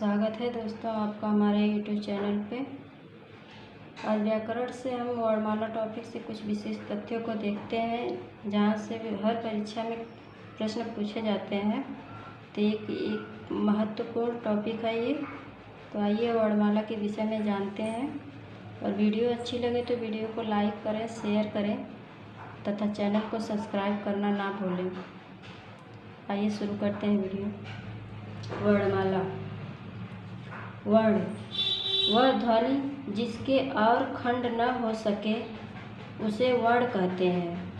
स्वागत है दोस्तों आपका हमारे YouTube चैनल पे। आज व्याकरण से हम वर्णमाला टॉपिक से कुछ विशेष तथ्यों को देखते हैं जहाँ से हर परीक्षा में प्रश्न पूछे जाते हैं। तो एक महत्वपूर्ण टॉपिक है ये। तो आइए वर्णमाला के विषय में जानते हैं। और वीडियो अच्छी लगे तो वीडियो को लाइक करें, शेयर करें तथा चैनल को सब्सक्राइब करना ना भूलें। आइए शुरू करते हैं वीडियो। वर्णमाला। वर्ण वह ध्वनि जिसके और खंड न हो सके उसे वर्ण कहते हैं।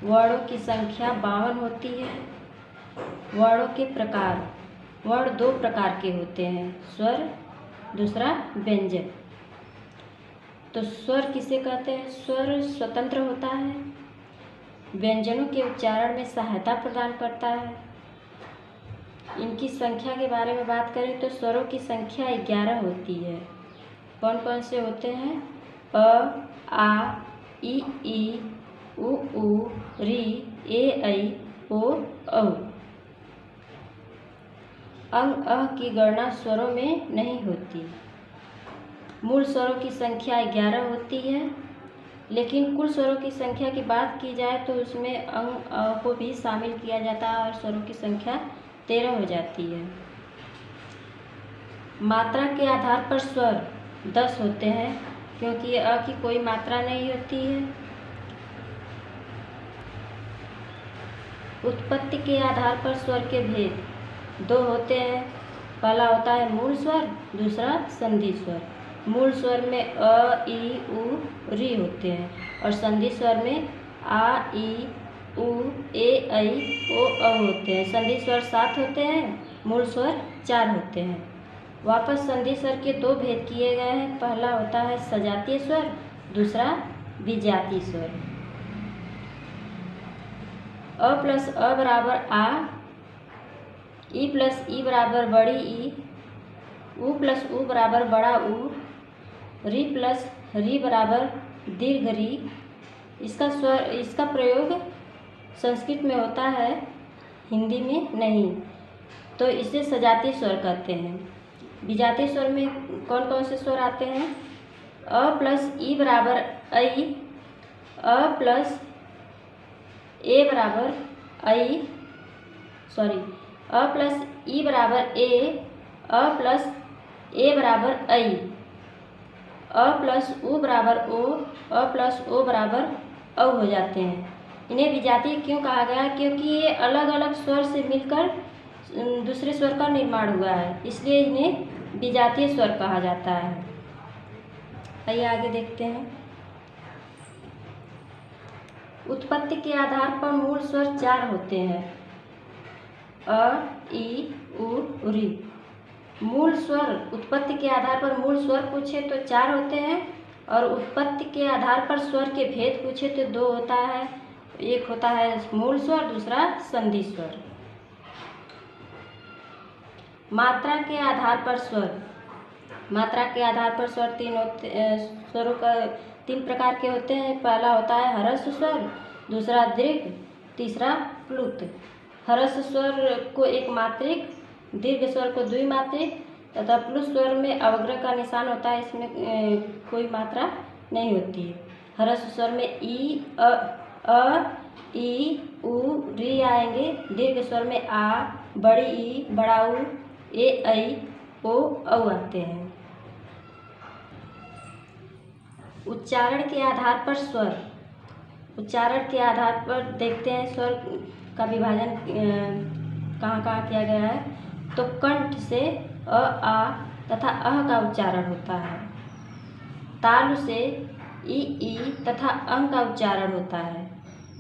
वर्णों की संख्या 52 होती है। वर्णों के प्रकार। वर्ण दो प्रकार के होते हैं, स्वर दूसरा व्यंजन। तो स्वर किसे कहते हैं? स्वर स्वतंत्र होता है, व्यंजनों के उच्चारण में सहायता प्रदान करता है। इनकी संख्या के बारे में बात करें तो स्वरों की संख्या 11 होती है। कौन कौन से होते हैं? अ, आ, ई, उ, री, ए, ऐ, ओ, औ। अंग अ की गणना स्वरों में नहीं होती। मूल स्वरों की संख्या 11 होती है, लेकिन कुल स्वरों की संख्या की बात की जाए तो उसमें अंग अ को भी शामिल किया जाता है और स्वरों की संख्या 13 हो जाती है। मात्रा के आधार पर स्वर 10 होते हैं, क्योंकि अ की कोई मात्रा नहीं होती है। उत्पत्ति के आधार पर स्वर के भेद 2 होते हैं। पहला होता है मूल स्वर, दूसरा संधि स्वर। मूल स्वर में अ, ई, उ, री होते हैं और संधि स्वर में आ, ई, उ, ए, ऐ, ओ, औ होते हैं। संधि स्वर 7 होते हैं, मूल स्वर 4 होते हैं। वापस संधि स्वर के 2 भेद किए गए हैं। पहला होता है सजातीय स्वर, दूसरा विजातीय स्वर। अ प्लस अ बराबर आ, ई प्लस ई बराबर बड़ी ई, उ प्लस उ बराबर बड़ा उ, री प्लस री बराबर दीर्घ री। इसका प्रयोग संस्कृत में होता है, हिंदी में नहीं, तो इसे सजातीय स्वर कहते हैं। विजातीय स्वर में कौन कौन से स्वर आते हैं? अ प्लस ई बराबर ऐ, अ प्लस ए बराबर ऐ, अ प्लस ई बराबर ए, अ प्लस ए बराबर ऐ, अ प्लस उ बराबर ओ, अ प्लस ओ बराबर औ हो जाते हैं। इन्हें विजातीय क्यों कहा गया? क्योंकि ये अलग अलग स्वर से मिलकर दूसरे स्वर का निर्माण हुआ है, इसलिए इन्हें विजातीय स्वर कहा जाता है। आइए आगे देखते हैं। उत्पत्ति के आधार पर मूल स्वर 4 होते हैं, अ, ई, उ, री। मूल स्वर उत्पत्ति के आधार पर मूल स्वर पूछे तो 4 होते हैं और उत्पत्ति के आधार पर स्वर के भेद पूछे तो 2 होता है। एक होता है मूल स्वर, दूसरा संधि स्वर। मात्रा के आधार पर स्वर। मात्रा के आधार पर स्वर स्वरों का 3 प्रकार के होते हैं। पहला होता है ह्रस्व स्वर, दूसरा दीर्घ, तीसरा प्लुत। ह्रस्व स्वर को एक मात्रिक, दीर्घ स्वर को द्विमात्रिक तथा प्लुत स्वर में अवग्रह का निशान होता है, इसमें कोई मात्रा नहीं होती है। ह्रस्व स्वर में ई, अ, ई, उ, री आएंगे। दीर्घ स्वर में आ, बड़ी ई, बड़ा उ, ए, ऐ, ओ, औ आते हैं। उच्चारण के आधार पर स्वर। उच्चारण के आधार पर देखते हैं स्वर का विभाजन कहाँ कहाँ किया गया है। तो कंठ से अ, आ तथा अह का उच्चारण होता है। तालु से ई तथा अंग का उच्चारण होता है।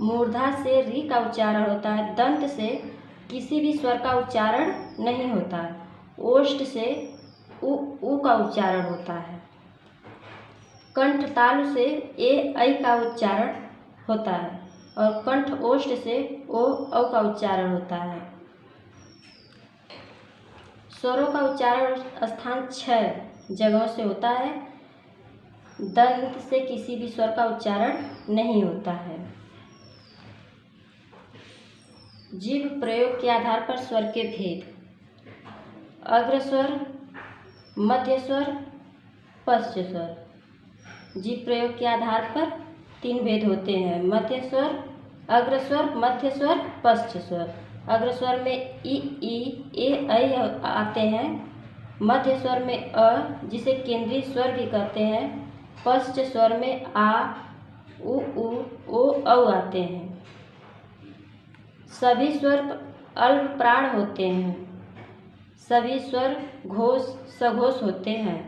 मूर्धा से री का उच्चारण होता है। दंत से किसी भी स्वर का उच्चारण नहीं होता। ओष्ठ से उ का उच्चारण होता है। कंठ तालु से ए, ऐ का उच्चारण होता है और कंठ ओष्ठ से ओ, औ का उच्चारण होता है। स्वरों का उच्चारण स्थान 6 जगहों से होता है। दंत से किसी भी स्वर का उच्चारण नहीं होता है। जीभ प्रयोग के आधार पर स्वर के भेद। अग्रस्वर, मध्य स्वर, पश्च स्वर। जीभ प्रयोग के आधार पर 3 भेद होते हैं: मध्य स्वर, अग्रस्वर, मध्य स्वर, पश्च स्वर। अग्रस्वर में ई, ऐ आते हैं। मध्य स्वर में अ, जिसे केंद्रीय स्वर भी कहते हैं। पश्च स्वर में आ, उ, ओ, औ आते हैं। सभी स्वर अल्प प्राण होते हैं। सभी स्वर घोष सघोष होते हैं।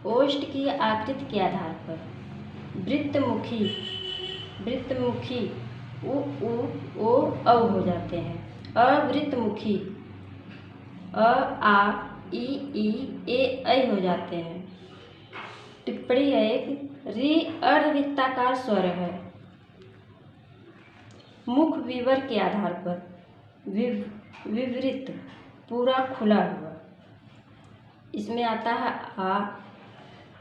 ओष्ठ की आकृति के आधार पर वृत्तमुखी उ, ओ, औ हो जाते हैं। अवृत्तमुखी अ, आ, ई, ऐ हो जाते हैं। टिप्पणी है एक, री अर्धवृत्ताकार स्वर है। मुख विवर के आधार पर विवृत, पूरा खुला हुआ। इसमें आता है आ,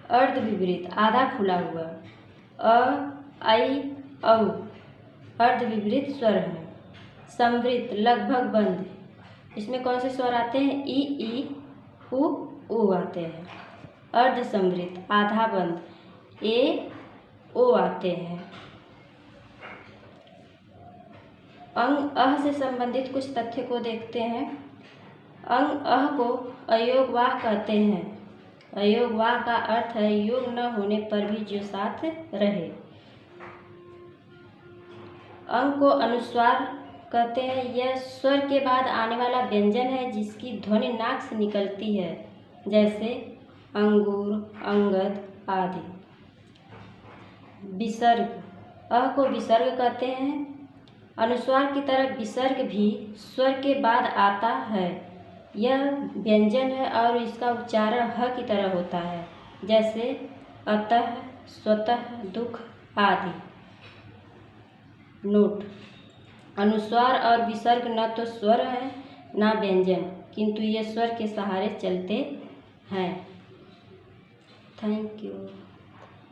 अर्धविवृत, आधा खुला हुआ। अ, ऐ, औ अर्धविवृत स्वर है। संवृत, लगभग बंद। इसमें कौन से स्वर आते हैं? ई, उ आते हैं। अर्धसंवृत, आधा बंद। ए, ओ आते हैं। अंग अह से संबंधित कुछ तथ्य को देखते हैं। अंग अह को अयोगवाह कहते हैं। अयोगवाह का अर्थ है योग न होने पर भी जो साथ रहे। अंग को अनुस्वार कहते हैं। यह स्वर के बाद आने वाला व्यंजन है जिसकी ध्वनि नाक से निकलती है, जैसे अंगूर, अंगद आदि। विसर्ग, अह को विसर्ग कहते हैं। अनुस्वार की तरह विसर्ग भी स्वर के बाद आता है। यह व्यंजन है और इसका उच्चारण ह की तरह होता है, जैसे अतः, स्वतः, दुख आदि। नोट: अनुस्वार और विसर्ग न तो स्वर है न व्यंजन, किंतु ये स्वर के सहारे चलते हैं। Thank you.